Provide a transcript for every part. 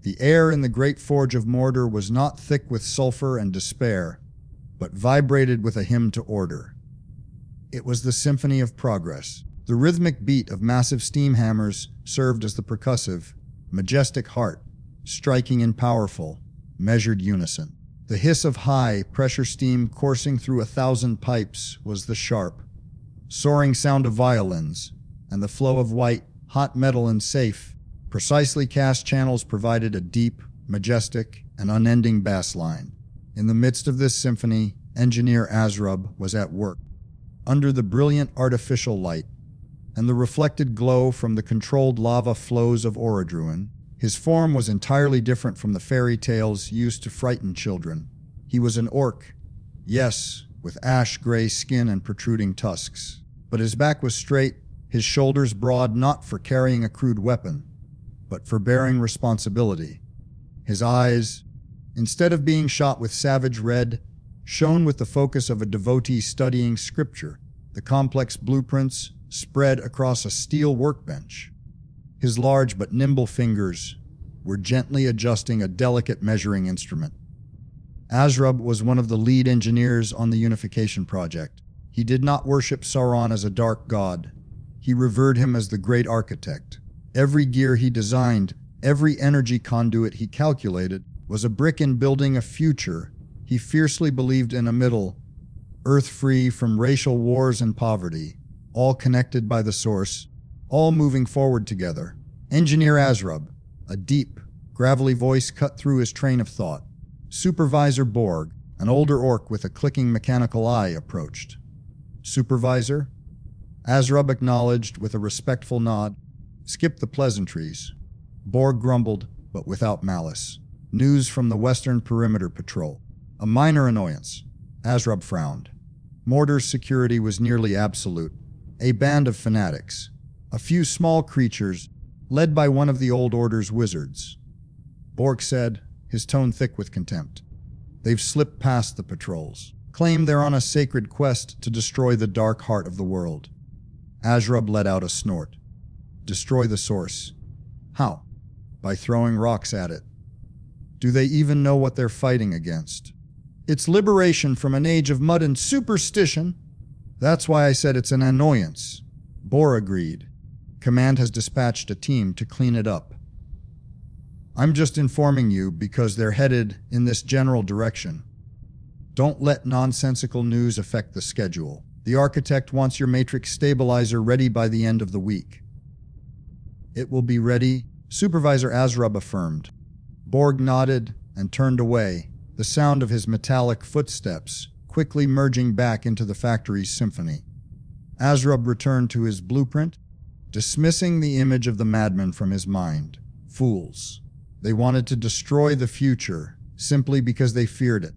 The air in the great forge of Mordor was not thick with sulfur and despair, but vibrated with a hymn to order. It was the symphony of progress. The rhythmic beat of massive steam hammers served as the percussive, majestic heart, striking in powerful, measured unison. The hiss of high-pressure steam coursing through 1,000 pipes was the sharp, soaring sound of violins, and the flow of white, hot metal in safe, precisely cast channels provided a deep, majestic, and unending bass line. In the midst of this symphony, engineer Azrub was at work. Under the brilliant artificial light and the reflected glow from the controlled lava flows of Orodruin, his form was entirely different from the fairy tales used to frighten children. He was an orc, yes, with ash-gray skin and protruding tusks. But his back was straight, his shoulders broad not for carrying a crude weapon, but for bearing responsibility. His eyes, instead of being shot with savage red, shone with the focus of a devotee studying scripture, the complex blueprints spread across a steel workbench. His large but nimble fingers were gently adjusting a delicate measuring instrument. Azrub was one of the lead engineers on the unification project. He did not worship Sauron as a dark god. He revered him as the great architect. Every gear he designed, every energy conduit he calculated, was a brick in building a future he fiercely believed in, a middle, Earth free from racial wars and poverty, all connected by the source, all moving forward together. Engineer Azrub, a deep, gravelly voice cut through his train of thought. Supervisor Borg, an older orc with a clicking mechanical eye, approached. Supervisor? Azrub acknowledged with a respectful nod. Skip the pleasantries. Borg grumbled, but without malice. News from the Western Perimeter Patrol. A minor annoyance. Azrub frowned. Mordor's security was nearly absolute. A band of fanatics. A few small creatures, led by one of the Old Order's wizards. Borg said, his tone thick with contempt. They've slipped past the patrols. Claim they're on a sacred quest to destroy the dark heart of the world. Azrub let out a snort. Destroy the source. How? By throwing rocks at it. Do they even know what they're fighting against? It's liberation from an age of mud and superstition. That's why I said it's an annoyance. Bor agreed. Command has dispatched a team to clean it up. I'm just informing you because they're headed in this general direction. Don't let nonsensical news affect the schedule. The architect wants your matrix stabilizer ready by the end of the week. It will be ready, Supervisor Azrub affirmed. Borg nodded and turned away, the sound of his metallic footsteps quickly merging back into the factory's symphony. Azrub returned to his blueprint, dismissing the image of the madman from his mind. Fools. They wanted to destroy the future simply because they feared it.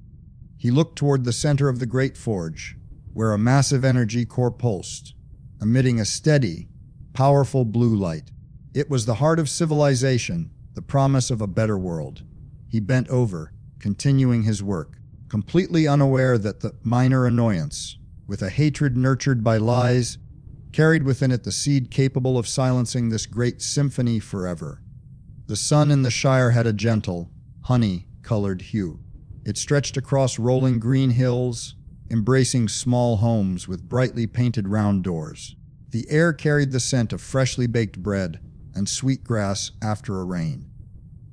He looked toward the center of the Great Forge, where a massive energy core pulsed, emitting a steady, powerful blue light. It was the heart of civilization, the promise of a better world. He bent over, continuing his work, completely unaware that the minor annoyance, with a hatred nurtured by lies, carried within it the seed capable of silencing this great symphony forever. The sun in the Shire had a gentle, honey-colored hue. It stretched across rolling green hills, embracing small homes with brightly painted round doors. The air carried the scent of freshly baked bread and sweet grass after a rain.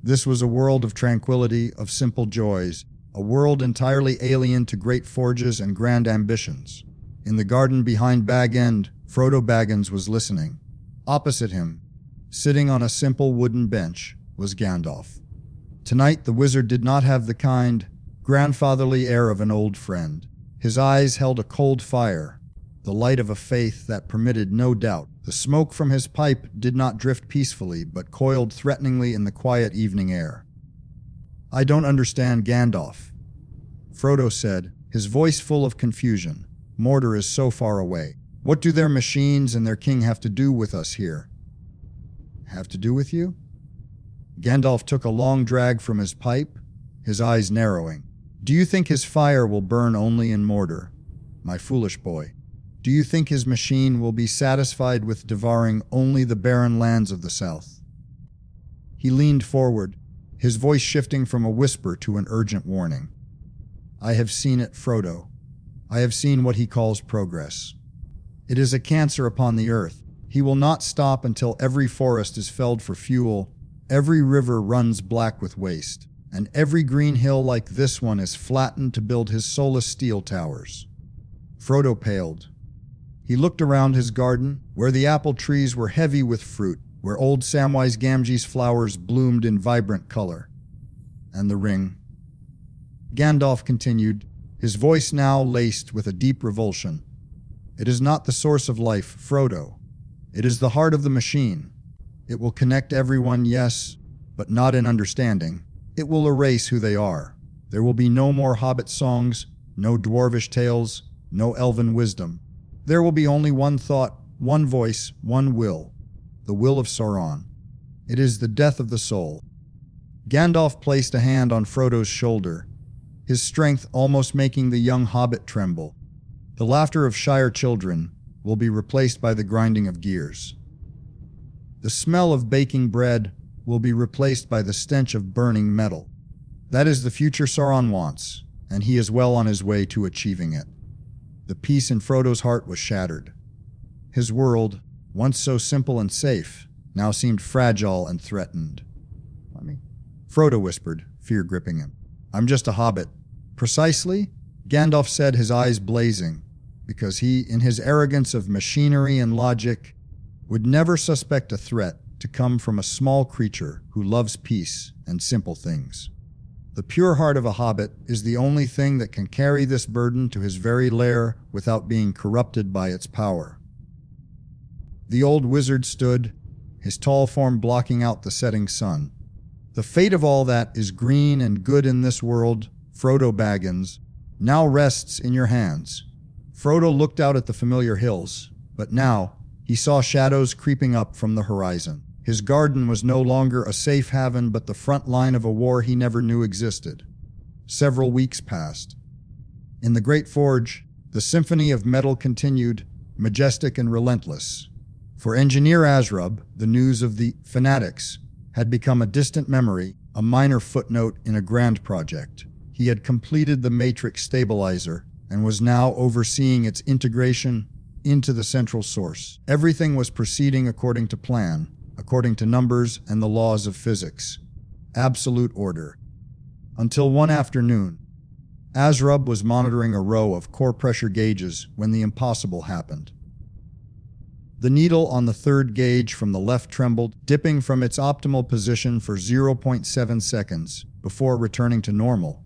This was a world of tranquility, of simple joys, a world entirely alien to great forges and grand ambitions. In the garden behind Bag End, Frodo Baggins was listening. Opposite him, sitting on a simple wooden bench, was Gandalf. Tonight the wizard did not have the kind, grandfatherly air of an old friend. His eyes held a cold fire, the light of a faith that permitted no doubt. The smoke from his pipe did not drift peacefully, but coiled threateningly in the quiet evening air. I don't understand, Gandalf, Frodo said, his voice full of confusion. Mordor is so far away. What do their machines and their king have to do with us here? Have to do with you? Gandalf took a long drag from his pipe, his eyes narrowing. Do you think his fire will burn only in Mordor, my foolish boy? Do you think his machine will be satisfied with devouring only the barren lands of the south? He leaned forward, his voice shifting from a whisper to an urgent warning. "I have seen it, Frodo. I have seen what he calls progress. It is a cancer upon the earth. He will not stop until every forest is felled for fuel, every river runs black with waste, and every green hill like this one is flattened to build his soulless steel towers." Frodo paled. He looked around his garden, where the apple trees were heavy with fruit, where old Samwise Gamgee's flowers bloomed in vibrant color. "And the ring?" Gandalf continued, his voice now laced with a deep revulsion. "It is not the source of life, Frodo. It is the heart of the machine. It will connect everyone, yes, but not in understanding. It will erase who they are. There will be no more hobbit songs, no dwarvish tales, no elven wisdom. There will be only one thought, one voice, one will. The will of Sauron. It is the death of the soul." Gandalf placed a hand on Frodo's shoulder, his strength almost making the young hobbit tremble. The laughter of Shire children will be replaced by the grinding of gears. The smell of baking bread will be replaced by the stench of burning metal. That is the future Sauron wants, and he is well on his way to achieving it. The peace in Frodo's heart was shattered. His world, once so simple and safe, now seemed fragile and threatened. Frodo whispered, fear gripping him. "I'm just a hobbit." "Precisely?" Gandalf said, his eyes blazing, because he, in his arrogance of machinery and logic, would never suspect a threat to come from a small creature who loves peace and simple things. The pure heart of a hobbit is the only thing that can carry this burden to his very lair without being corrupted by its power. The old wizard stood, his tall form blocking out the setting sun. "The fate of all that is green and good in this world, Frodo Baggins, now rests in your hands." Frodo looked out at the familiar hills, but now he saw shadows creeping up from the horizon. His garden was no longer a safe haven, but the front line of a war he never knew existed. Several weeks passed. In the Great Forge, the symphony of metal continued, majestic and relentless. For Engineer Azrub, the news of the fanatics had become a distant memory, a minor footnote in a grand project. He had completed the Matrix stabilizer and was now overseeing its integration into the central source. Everything was proceeding according to plan, according to numbers and the laws of physics. Absolute order. Until one afternoon, Azrub was monitoring a row of core pressure gauges when the impossible happened. The needle on the third gauge from the left trembled, dipping from its optimal position for 0.7 seconds before returning to normal.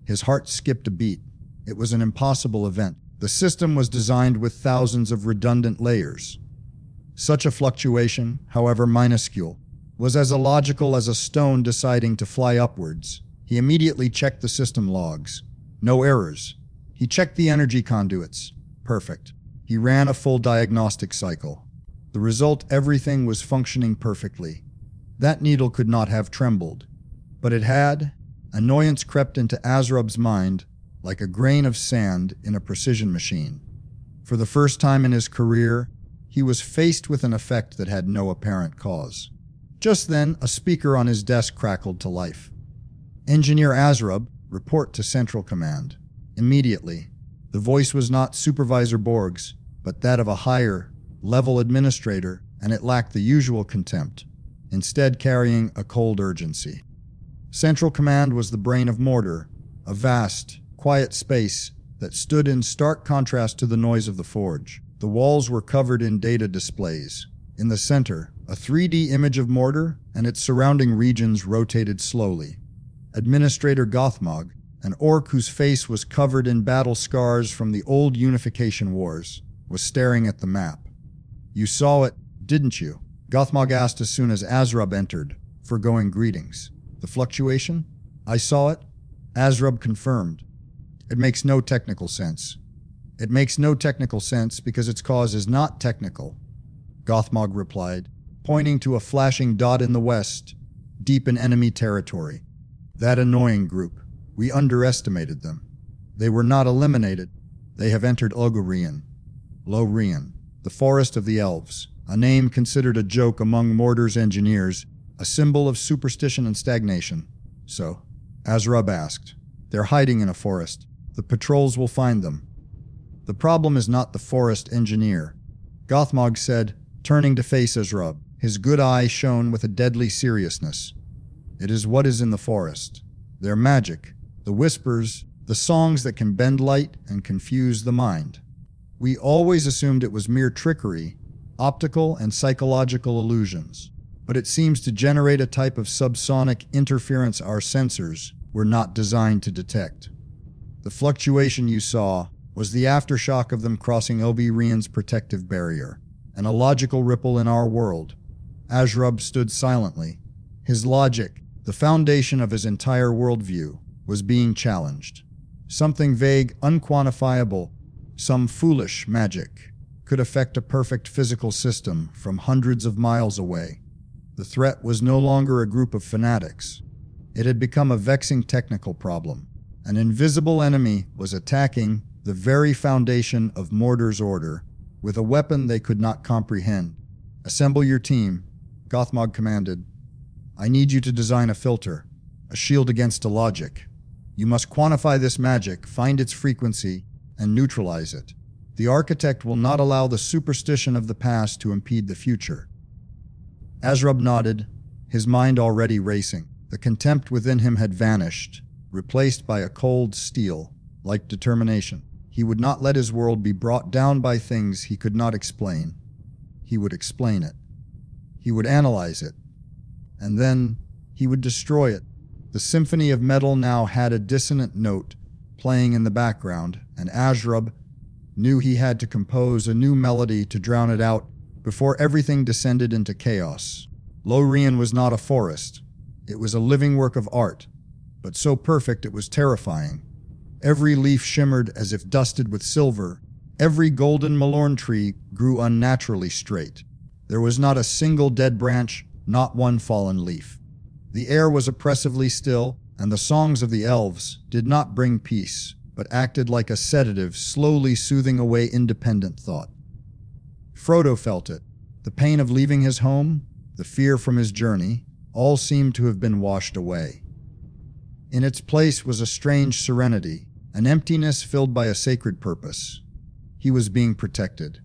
His heart skipped a beat. It was an impossible event. The system was designed with thousands of redundant layers. Such a fluctuation, however minuscule, was as illogical as a stone deciding to fly upwards. He immediately checked the system logs. No errors. He checked the energy conduits. Perfect. He ran a full diagnostic cycle. The result, everything was functioning perfectly. That needle could not have trembled. But it had. Annoyance crept into Azrub's mind like a grain of sand in a precision machine. For the first time in his career, he was faced with an effect that had no apparent cause. Just then, a speaker on his desk crackled to life. "Engineer Azrub, report to Central Command." Immediately, the voice was not Supervisor Borg's, but that of a higher-level administrator, and it lacked the usual contempt, instead carrying a cold urgency. Central Command was the brain of Mordor, a vast, quiet space that stood in stark contrast to the noise of the forge. The walls were covered in data displays. In the center, a 3D image of Mordor and its surrounding regions rotated slowly. Administrator Gothmog, an orc whose face was covered in battle scars from the old Unification Wars, was staring at the map. "You saw it, didn't you?" Gothmog asked as soon as Azrub entered, foregoing greetings. "The fluctuation? I saw it," Azrub confirmed. "It makes no technical sense." "It makes no technical sense because its cause is not technical," Gothmog replied, pointing to a flashing dot in the west, deep in enemy territory. "That annoying group. We underestimated them. They were not eliminated. They have entered Lorien. Lorien, the Forest of the Elves, a name considered a joke among Mordor's engineers, a symbol of superstition and stagnation. So, Azrub asked, "They're hiding in a forest. The patrols will find them." "The problem is not the forest engineer," Gothmog said, turning to face Azrub. His good eye shone with a deadly seriousness. "It is what is in the forest. Their magic, the whispers, the songs that can bend light and confuse the mind. We always assumed it was mere trickery, optical and psychological illusions, but it seems to generate a type of subsonic interference our sensors were not designed to detect. The fluctuation you saw was the aftershock of them crossing Elvirian's protective barrier, an illogical ripple in our world." Azrub stood silently. His logic, the foundation of his entire worldview, was being challenged. Something vague, unquantifiable, some foolish magic, could affect a perfect physical system from hundreds of miles away. The threat was no longer a group of fanatics. It had become a vexing technical problem. An invisible enemy was attacking the very foundation of Mordor's order with a weapon they could not comprehend. "Assemble your team," Gothmog commanded. "I need you to design a filter, a shield against illogic. You must quantify this magic, find its frequency, and neutralize it. The architect will not allow the superstition of the past to impede the future." Azrub nodded, his mind already racing. The contempt within him had vanished, replaced by a cold steel, like determination. He would not let his world be brought down by things he could not explain. He would explain it. He would analyze it. And then he would destroy it. The symphony of metal now had a dissonant note playing in the background, and Azrub knew he had to compose a new melody to drown it out before everything descended into chaos. Lorien was not a forest. It was a living work of art, but so perfect it was terrifying. Every leaf shimmered as if dusted with silver. Every golden malorn tree grew unnaturally straight. There was not a single dead branch, not one fallen leaf. The air was oppressively still, and the songs of the elves did not bring peace, but acted like a sedative, slowly soothing away independent thought. Frodo felt it. The pain of leaving his home, the fear from his journey, all seemed to have been washed away. In its place was a strange serenity, an emptiness filled by a sacred purpose. He was being protected.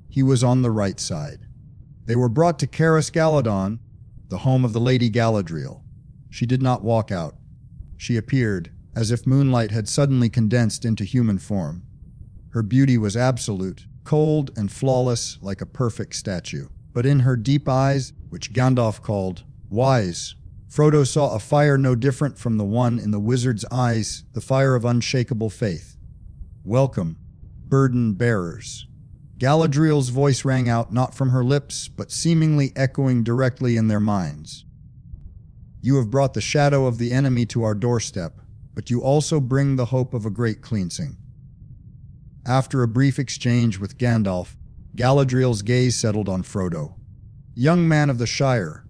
He was on the right side. They were brought to Caris Galadon, the home of the Lady Galadriel. She did not walk out. She appeared, as if moonlight had suddenly condensed into human form. Her beauty was absolute, cold and flawless like a perfect statue. But in her deep eyes, which Gandalf called wise, Frodo saw a fire no different from the one in the wizard's eyes, the fire of unshakable faith. "Welcome, burden bearers." Galadriel's voice rang out not from her lips, but seemingly echoing directly in their minds. "You have brought the shadow of the enemy to our doorstep, but you also bring the hope of a great cleansing." After a brief exchange with Gandalf, Galadriel's gaze settled on Frodo. "Young man of the Shire,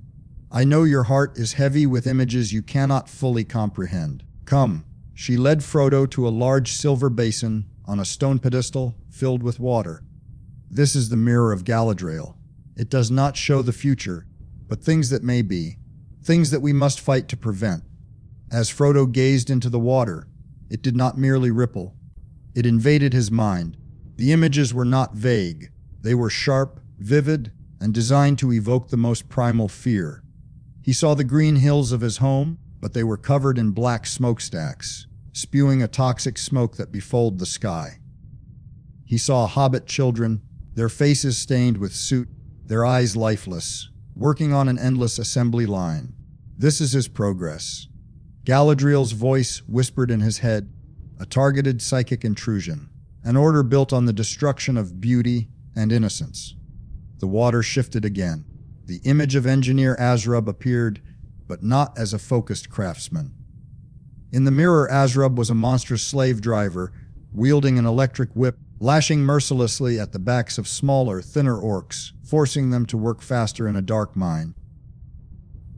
I know your heart is heavy with images you cannot fully comprehend. Come." She led Frodo to a large silver basin on a stone pedestal filled with water. "This is the mirror of Galadriel. It does not show the future, but things that may be, things that we must fight to prevent." As Frodo gazed into the water, it did not merely ripple. It invaded his mind. The images were not vague. They were sharp, vivid, and designed to evoke the most primal fear. He saw the green hills of his home, but they were covered in black smokestacks, spewing a toxic smoke that befouled the sky. He saw hobbit children, their faces stained with soot, their eyes lifeless, working on an endless assembly line. "This is his progress." Galadriel's voice whispered in his head, a targeted psychic intrusion, an order built on the destruction of beauty and innocence. The water shifted again. The image of engineer Azrub appeared, but not as a focused craftsman. In the mirror, Azrub was a monstrous slave driver, wielding an electric whip, lashing mercilessly at the backs of smaller, thinner orcs, forcing them to work faster in a dark mine.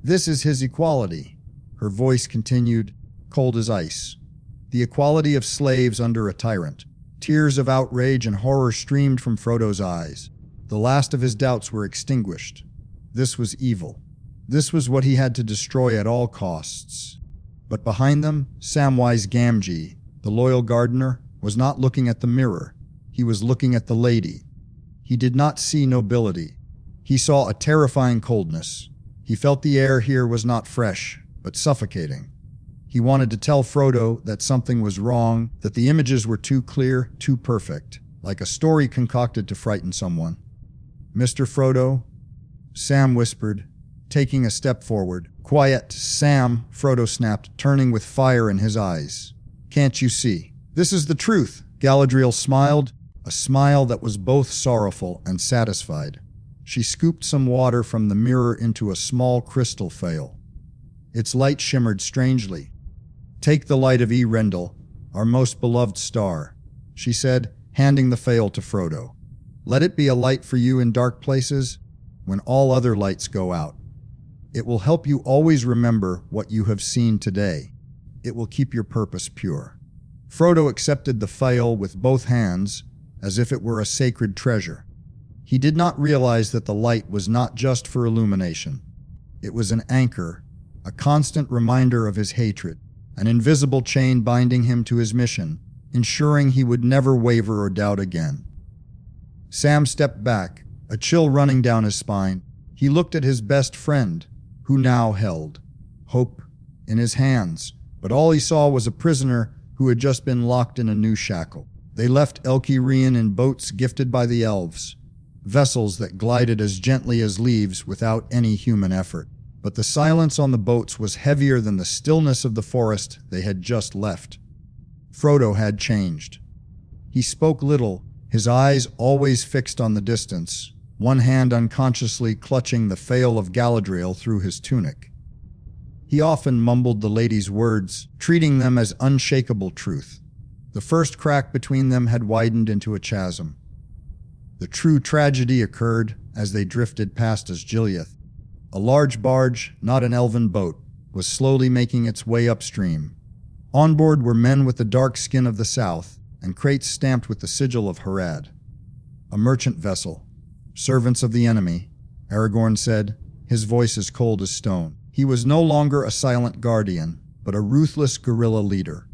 "This is his equality," her voice continued, cold as ice. "The equality of slaves under a tyrant." Tears of outrage and horror streamed from Frodo's eyes. The last of his doubts were extinguished. This was evil. This was what he had to destroy at all costs. But behind them, Samwise Gamgee, the loyal gardener, was not looking at the mirror. He was looking at the lady. He did not see nobility. He saw a terrifying coldness. He felt the air here was not fresh, but suffocating. He wanted to tell Frodo that something was wrong, that the images were too clear, too perfect, like a story concocted to frighten someone. "Mr. Frodo," Sam whispered, taking a step forward. "Quiet, Sam," Frodo snapped, turning with fire in his eyes. "Can't you see? This is the truth." Galadriel smiled, a smile that was both sorrowful and satisfied. She scooped some water from the mirror into a small crystal phial. Its light shimmered strangely. "Take the light of Erendil, our most beloved star," she said, handing the phial to Frodo. "Let it be a light for you in dark places when all other lights go out. It will help you always remember what you have seen today. It will keep your purpose pure." Frodo accepted the phial with both hands, as if it were a sacred treasure. He did not realize that the light was not just for illumination. It was an anchor, a constant reminder of his hatred, an invisible chain binding him to his mission, ensuring he would never waver or doubt again. Sam stepped back, a chill running down his spine. He looked at his best friend, who now held hope in his hands, but all he saw was a prisoner who had just been locked in a new shackle. They left Elkirian in boats gifted by the elves, vessels that glided as gently as leaves without any human effort. But the silence on the boats was heavier than the stillness of the forest they had just left. Frodo had changed. He spoke little, his eyes always fixed on the distance, one hand unconsciously clutching the phial of Galadriel through his tunic. He often mumbled the lady's words, treating them as unshakable truth. The first crack between them had widened into a chasm. The true tragedy occurred as they drifted past Osgiliath. A large barge, not an elven boat, was slowly making its way upstream. On board were men with the dark skin of the south, and crates stamped with the sigil of Harad. "A merchant vessel. Servants of the enemy," Aragorn said, his voice as cold as stone. He was no longer a silent guardian, but a ruthless guerrilla leader.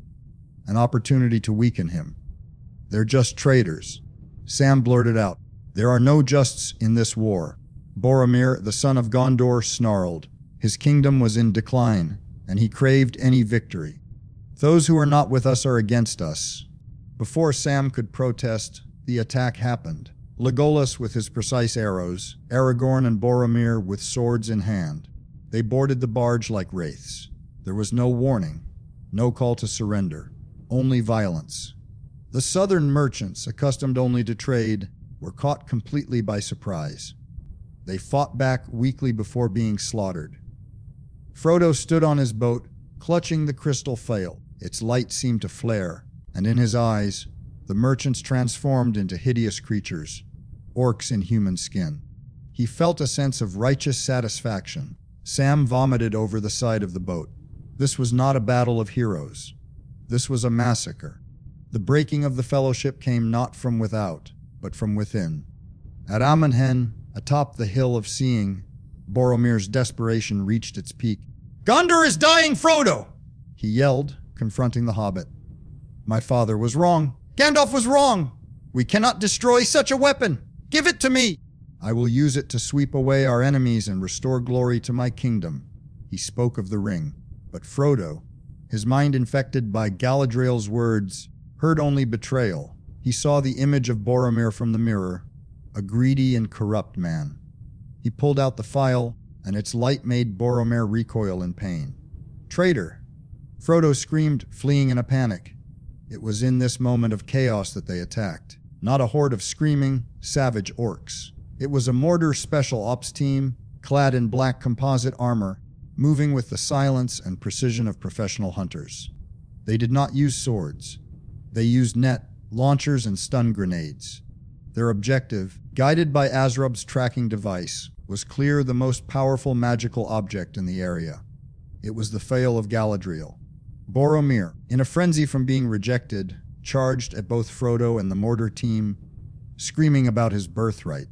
An opportunity to weaken him. "They're just traitors," Sam blurted out. "There are no justs in this war." Boromir, the son of Gondor, snarled. His kingdom was in decline, and he craved any victory. "Those who are not with us are against us." Before Sam could protest, the attack happened. Legolas with his precise arrows, Aragorn and Boromir with swords in hand. They boarded the barge like wraiths. There was no warning, no call to surrender, only violence. The southern merchants, accustomed only to trade, were caught completely by surprise. They fought back weakly before being slaughtered. Frodo stood on his boat, clutching the crystal phial. Its light seemed to flare, and in his eyes, the merchants transformed into hideous creatures, orcs in human skin. He felt a sense of righteous satisfaction. Sam vomited over the side of the boat. This was not a battle of heroes. This was a massacre. The breaking of the fellowship came not from without, but from within. At Amenhen, atop the hill of Seeing, Boromir's desperation reached its peak. "Gondor is dying, Frodo!" he yelled, confronting the hobbit. "My father was wrong. Gandalf was wrong. We cannot destroy such a weapon. Give it to me. I will use it to sweep away our enemies and restore glory to my kingdom." He spoke of the ring. But Frodo, his mind infected by Galadriel's words, heard only betrayal. He saw the image of Boromir from the mirror, a greedy and corrupt man. He pulled out the phial, and its light made Boromir recoil in pain. "Traitor!" Frodo screamed, fleeing in a panic. It was in this moment of chaos that they attacked. Not a horde of screaming, savage orcs. It was a Mordor special ops team, clad in black composite armor, moving with the silence and precision of professional hunters. They did not use swords. They used net, launchers, and stun grenades. Their objective, guided by Azrub's tracking device, was clear the most powerful magical object in the area. It was the phial of Galadriel. Boromir, in a frenzy from being rejected, charged at both Frodo and the Mordor team, screaming about his birthright.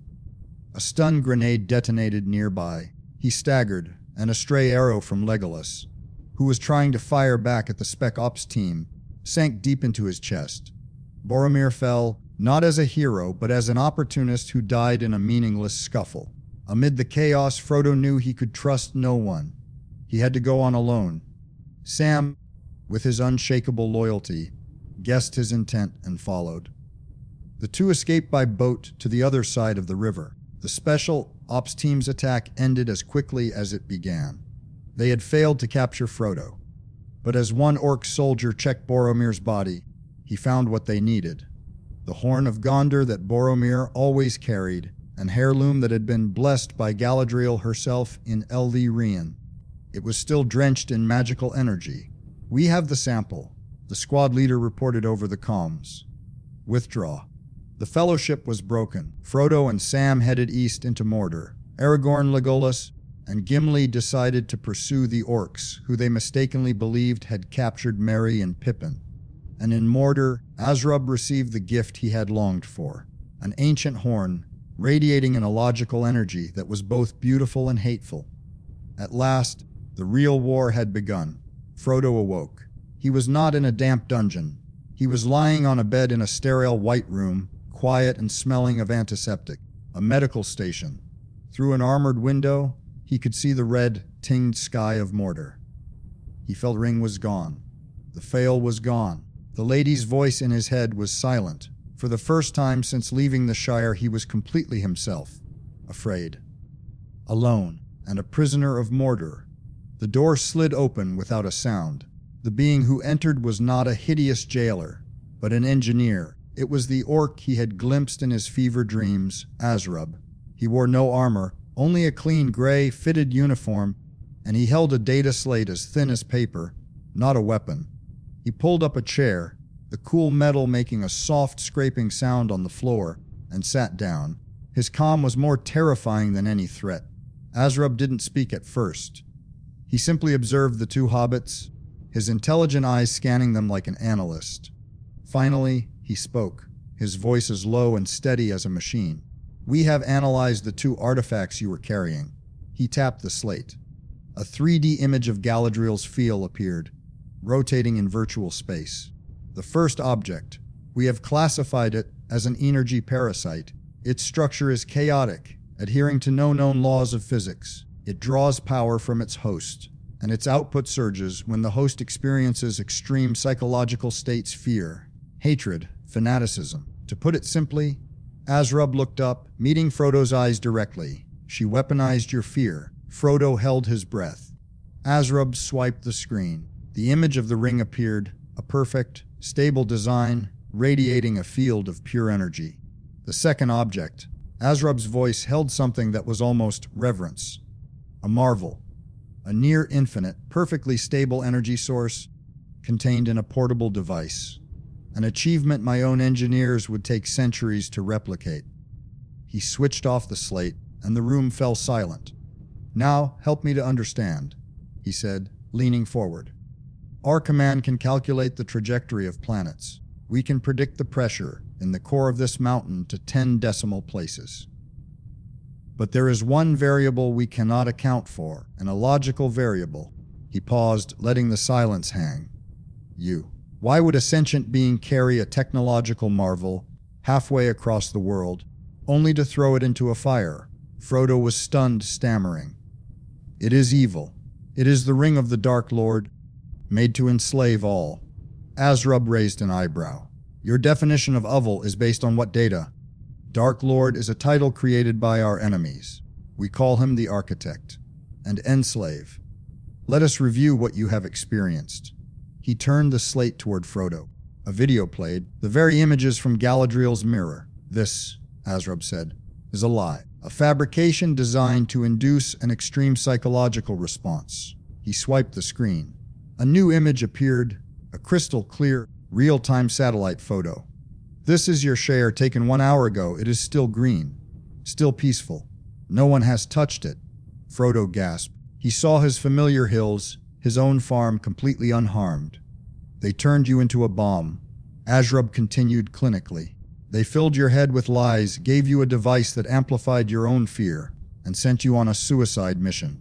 A stun grenade detonated nearby. He staggered, and a stray arrow from Legolas, who was trying to fire back at the Spec Ops team, sank deep into his chest. Boromir fell, not as a hero, but as an opportunist who died in a meaningless scuffle. Amid the chaos, Frodo knew he could trust no one. He had to go on alone. Sam, with his unshakable loyalty, guessed his intent and followed. The two escaped by boat to the other side of the river. The Special Ops team's attack ended as quickly as it began. They had failed to capture Frodo. But as one orc soldier checked Boromir's body, he found what they needed. The horn of Gondor that Boromir always carried, an heirloom that had been blessed by Galadriel herself in Eldirien. It was still drenched in magical energy. "We have the sample," the squad leader reported over the comms. "Withdraw." The fellowship was broken. Frodo and Sam headed east into Mordor. Aragorn, Legolas, and Gimli decided to pursue the orcs, who they mistakenly believed had captured Merry and Pippin. And in Mordor, Azrub received the gift he had longed for, an ancient horn, radiating an illogical energy that was both beautiful and hateful. At last, the real war had begun. Frodo awoke. He was not in a damp dungeon. He was lying on a bed in a sterile white room, quiet and smelling of antiseptic, a medical station. Through an armored window, he could see the red, tinged sky of Mordor. He felt Ring was gone. The Fail was gone. The lady's voice in his head was silent. For the first time since leaving the Shire, he was completely himself. Afraid. Alone, and a prisoner of Mordor. The door slid open without a sound. The being who entered was not a hideous jailer, but an engineer. It was the orc he had glimpsed in his fever dreams, Azrub. He wore no armor, only a clean gray, fitted uniform, and he held a data slate as thin as paper, not a weapon. He pulled up a chair, the cool metal making a soft scraping sound on the floor, and sat down. His calm was more terrifying than any threat. Azrub didn't speak at first. He simply observed the two hobbits, his intelligent eyes scanning them like an analyst. Finally, he spoke, his voice as low and steady as a machine. "We have analyzed the two artifacts you were carrying." He tapped the slate. A 3D image of Galadriel's Feel appeared, rotating in virtual space. The first object, we have classified it as an energy parasite. Its structure is chaotic, adhering to no known laws of physics. It draws power from its host, and its output surges when the host experiences extreme psychological states: fear, hatred, fanaticism. To put it simply, Azrub looked up, meeting Frodo's eyes directly. "She weaponized your fear." Frodo held his breath. Azrub swiped the screen. The image of the ring appeared, a perfect, stable design, radiating a field of pure energy. The second object, Azrub's voice held something that was almost reverence. A marvel. A near-infinite, perfectly stable energy source contained in a portable device. An achievement my own engineers would take centuries to replicate. He switched off the slate, and the room fell silent. "Now, help me to understand," he said, leaning forward. "Our command can calculate the trajectory of planets. We can predict the pressure in the core of this mountain to 10 decimal places. But there is one variable we cannot account for, an illogical variable." He paused, letting the silence hang. "You. Why would a sentient being carry a technological marvel halfway across the world, only to throw it into a fire?" Frodo was stunned, stammering. "It is evil. It is the ring of the Dark Lord, made to enslave all." Azrub raised an eyebrow. "Your definition of evil is based on what data?" "Dark Lord is a title created by our enemies. We call him the Architect. And enslave. Let us review what you have experienced." He turned the slate toward Frodo. A video played, the very images from Galadriel's mirror. "This," Azrub said, "is a lie. A fabrication designed to induce an extreme psychological response." He swiped the screen. A new image appeared, a crystal clear, real-time satellite photo. "This is your share taken 1 hour ago. It is still green, still peaceful. No one has touched it." Frodo gasped. He saw his familiar hills, his own farm completely unharmed. "They turned you into a bomb," Azrub continued clinically. "They filled your head with lies, gave you a device that amplified your own fear, and sent you on a suicide mission."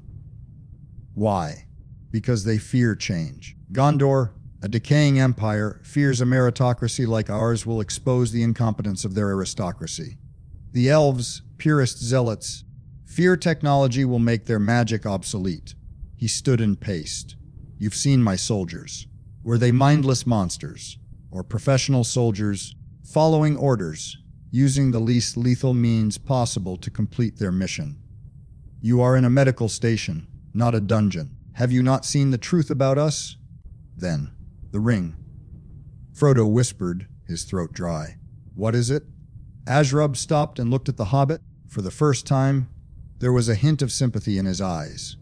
Why? Because they fear change. Gondor, a decaying empire, fears a meritocracy like ours will expose the incompetence of their aristocracy. The elves, purist zealots, fear technology will make their magic obsolete. He stood and paced. You've seen my soldiers. Were they mindless monsters? Or professional soldiers, following orders, using the least lethal means possible to complete their mission? You are in a medical station, not a dungeon. Have you not seen the truth about us? Then, the ring. Frodo whispered, his throat dry. What is it? Ashrub stopped and looked at the hobbit. For the first time, there was a hint of sympathy in his eyes.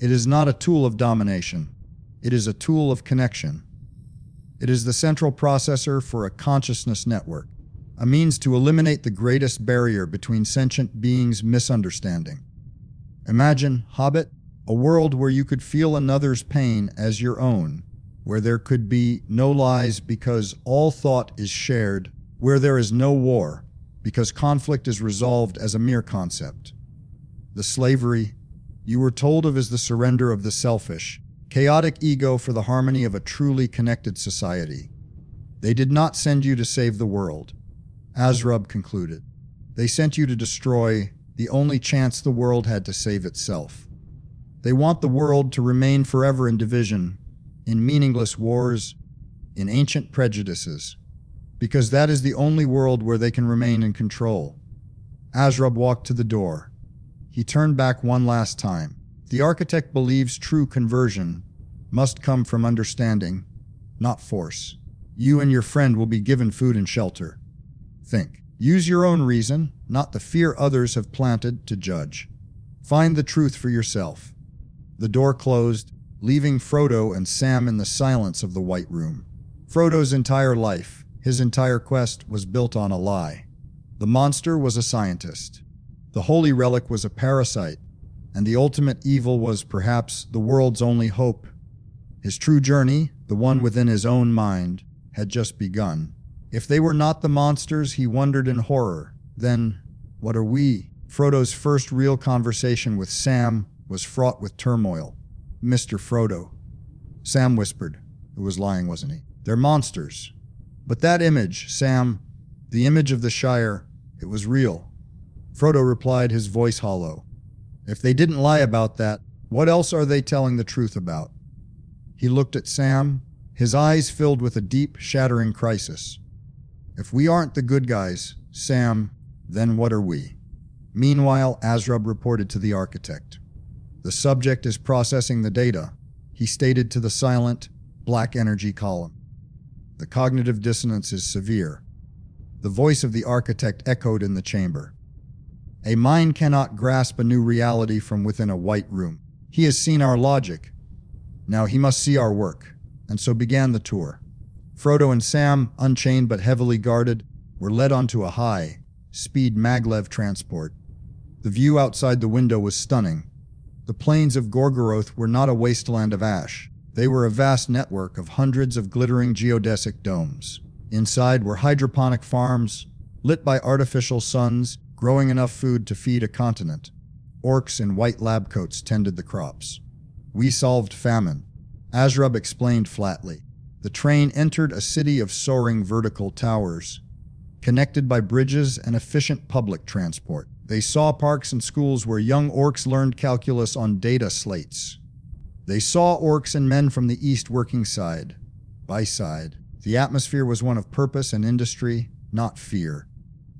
It is not a tool of domination. It is a tool of connection. It is the central processor for a consciousness network, a means to eliminate the greatest barrier between sentient beings: misunderstanding. Imagine, Hobbit, a world where you could feel another's pain as your own, where there could be no lies because all thought is shared, where there is no war because conflict is resolved as a mere concept. The slavery you were told of is the surrender of the selfish, chaotic ego for the harmony of a truly connected society. They did not send you to save the world, Ashrub concluded. They sent you to destroy the only chance the world had to save itself. They want the world to remain forever in division, in meaningless wars, in ancient prejudices, because that is the only world where they can remain in control. Ashrub walked to the door. He turned back one last time. The architect believes true conversion must come from understanding, not force. You and your friend will be given food and shelter. Think. Use your own reason, not the fear others have planted, to judge. Find the truth for yourself. The door closed, leaving Frodo and Sam in the silence of the White Room. Frodo's entire life, his entire quest, was built on a lie. The monster was a scientist. The holy relic was a parasite, and the ultimate evil was perhaps the world's only hope. His true journey, the one within his own mind, had just begun. If they were not the monsters, he wondered in horror, then what are we? Frodo's first real conversation with Sam was fraught with turmoil. Mr. Frodo, Sam whispered. Who was lying, wasn't he? They're monsters. But that image, Sam, the image of the Shire, it was real. Frodo replied, his voice hollow. If they didn't lie about that, what else are they telling the truth about? He looked at Sam, his eyes filled with a deep, shattering crisis. If we aren't the good guys, Sam, then what are we? Meanwhile, Ashrub reported to the architect. The subject is processing the data, he stated to the silent, black energy column. The cognitive dissonance is severe. The voice of the architect echoed in the chamber. A mind cannot grasp a new reality from within a white room. He has seen our logic. Now he must see our work. And so began the tour. Frodo and Sam, unchained but heavily guarded, were led onto a high-speed maglev transport. The view outside the window was stunning. The plains of Gorgoroth were not a wasteland of ash. They were a vast network of hundreds of glittering geodesic domes. Inside were hydroponic farms, lit by artificial suns, growing enough food to feed a continent. Orcs in white lab coats tended the crops. We solved famine, Ashrub explained flatly. The train entered a city of soaring vertical towers, connected by bridges and efficient public transport. They saw parks and schools where young orcs learned calculus on data slates. They saw orcs and men from the east working side by side. The atmosphere was one of purpose and industry, not fear.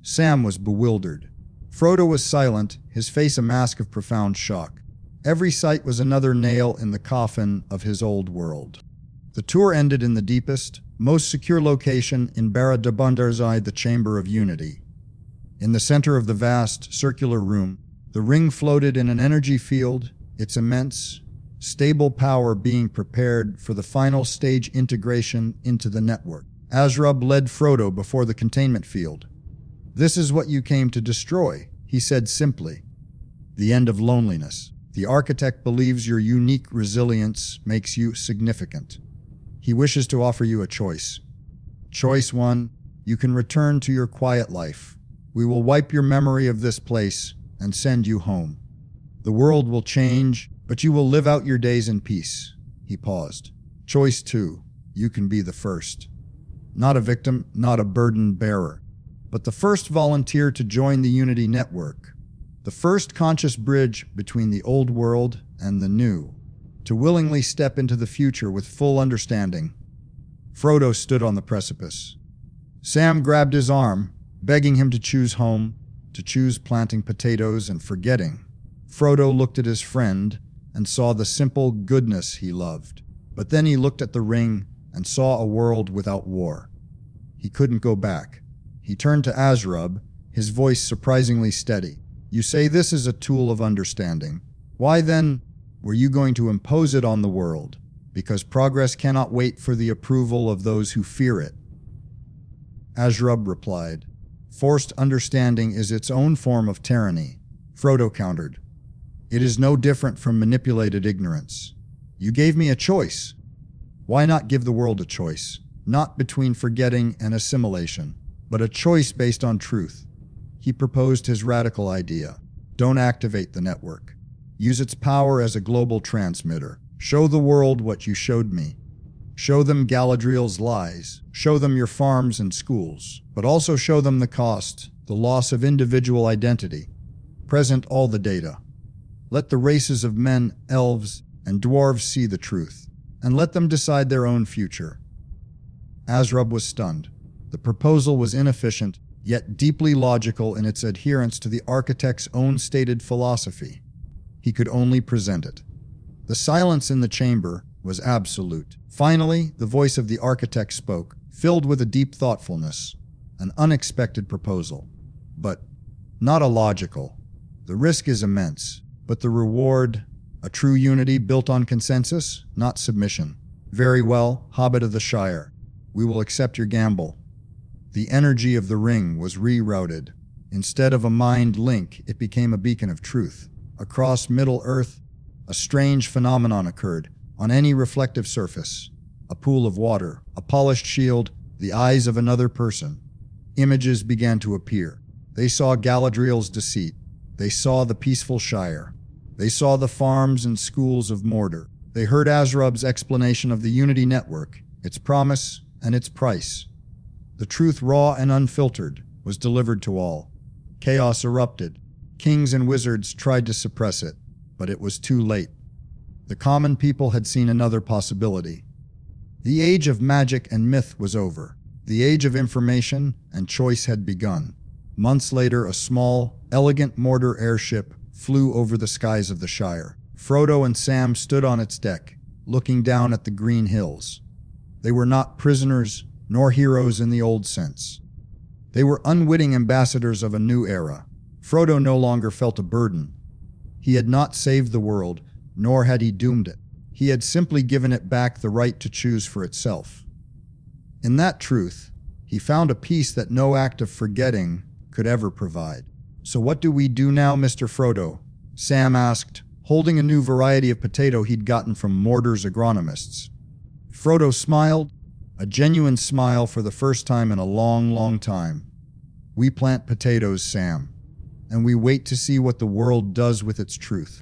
Sam was bewildered. Frodo was silent, his face a mask of profound shock. Every sight was another nail in the coffin of his old world. The tour ended in the deepest, most secure location in Barad-dûr-Bûrdsey, the Chamber of Unity. In the center of the vast, circular room, the ring floated in an energy field, its immense, stable power being prepared for the final stage integration into the network. Ashrub led Frodo before the containment field. This is what you came to destroy, he said simply. The end of loneliness. The architect believes your unique resilience makes you significant. He wishes to offer you a choice. Choice 1, you can return to your quiet life. We will wipe your memory of this place and send you home. The world will change, But you will live out your days in peace. He paused. Choice 2. You can be the first. Not a victim, not a burden bearer, but the first volunteer to join the Unity Network. The first conscious bridge between the old world and the new. To willingly step into the future with full understanding. Frodo stood on the precipice. Sam grabbed his arm, begging him to choose home, to choose planting potatoes and forgetting. Frodo looked at his friend and saw the simple goodness he loved. But then he looked at the ring and saw a world without war. He couldn't go back. He turned to Azrub, his voice surprisingly steady. You say this is a tool of understanding. Why then were you going to impose it on the world? Because progress cannot wait for the approval of those who fear it. Azrub replied, Forced understanding is its own form of tyranny. Frodo countered, It is no different from manipulated ignorance. You gave me a choice. Why not give the world a choice? Not between forgetting and assimilation, but a choice based on truth. He proposed his radical idea. Don't activate the network. Use its power as a global transmitter. Show the world what you showed me. Show them Galadriel's lies. Show them your farms and schools. But also show them the cost, the loss of individual identity. Present all the data. Let the races of men, elves, and dwarves see the truth, and let them decide their own future. Azrub was stunned. The proposal was inefficient, yet deeply logical in its adherence to the architect's own stated philosophy. He could only present it. The silence in the chamber was absolute. Finally, the voice of the architect spoke, filled with a deep thoughtfulness. An unexpected proposal, but not illogical. The risk is immense, but the reward, a true unity built on consensus, not submission. Very well, Hobbit of the Shire. We will accept your gamble. The energy of the ring was rerouted. Instead of a mind link, it became a beacon of truth. Across Middle-earth, a strange phenomenon occurred. On any reflective surface, a pool of water, a polished shield, the eyes of another person. Images began to appear. They saw Galadriel's deceit. They saw the peaceful Shire. They saw the farms and schools of Mordor. They heard Azrub's explanation of the Unity Network, its promise and its price. The truth, raw and unfiltered, was delivered to all. Chaos erupted. Kings and wizards tried to suppress it, but it was too late. The common people had seen another possibility. The age of magic and myth was over. The age of information and choice had begun. Months later, a small, elegant Mordor airship flew over the skies of the Shire. Frodo and Sam stood on its deck, looking down at the green hills. They were not prisoners, nor heroes in the old sense. They were unwitting ambassadors of a new era. Frodo no longer felt a burden. He had not saved the world, nor had he doomed it. He had simply given it back the right to choose for itself. In that truth, he found a peace that no act of forgetting could ever provide. So what do we do now, Mr. Frodo? Sam asked, holding a new variety of potato he'd gotten from Mordor's agronomists. Frodo smiled, a genuine smile for the first time in a long, long time. We plant potatoes, Sam, and we wait to see what the world does with its truth.